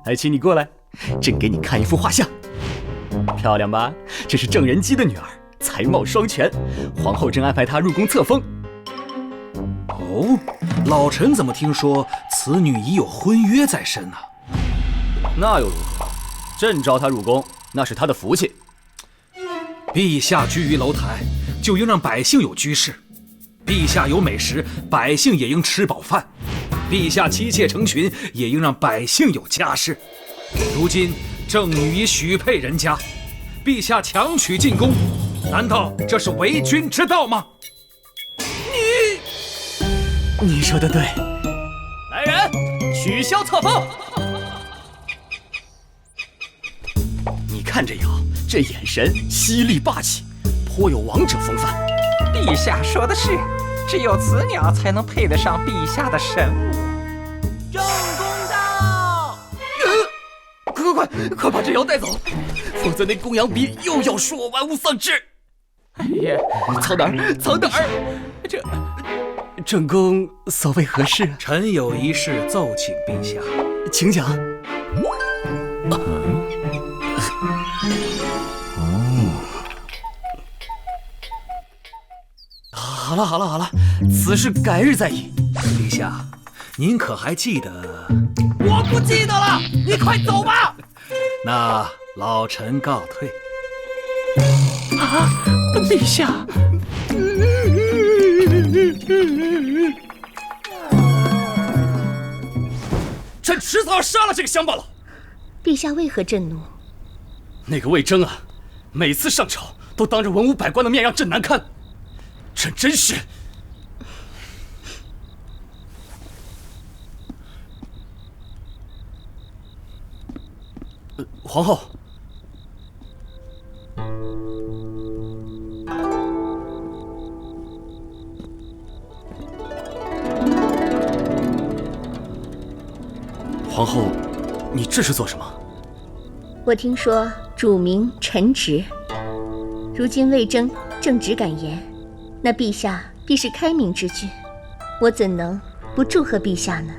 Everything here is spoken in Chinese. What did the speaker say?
來，請你過來，朕給你看一幅畫像，漂亮吧？這是鄭人基的女兒，才貌雙全，皇後正安排她入宮冊封。哦，老臣怎麼聽說此女已有婚約在身呢？那又如何？朕召她入宮，那是她的福氣。陛下居於樓台，就應讓百姓有居室；陛下有美食，百姓也應吃飽飯；陛下妻妾成群，也應讓百姓有家室。如今正女已许配人家，陛下强娶进宮，難道這是為君之道嗎？你說的對。來人，取消冊封。你看這樣，這眼神犀利霸氣，頗有王者風範。陛下說的是，只有此鳥才能配得上陛下的神物。正宫到！快把这妖带走，否則那公羊鼻又要說我玩物喪志。哎呀，曹哪兒？正宮所謂何事？臣有一事奏請陛下，請講。好了，此事改日再議。陛下，您可還記得？我不記得了，你快走吧。那老臣告退。啊，陛下！朕迟早要殺了這個鄉巴佬。陛下為何震怒？那個魏徵啊，每次上朝都當着文武百官的面讓朕難堪，朕真是……皇後，皇后，你這是做什麼？我聽說主名臣直，如今魏徵正直敢言，那陛下必是開明之君，我怎能不祝賀陛下呢？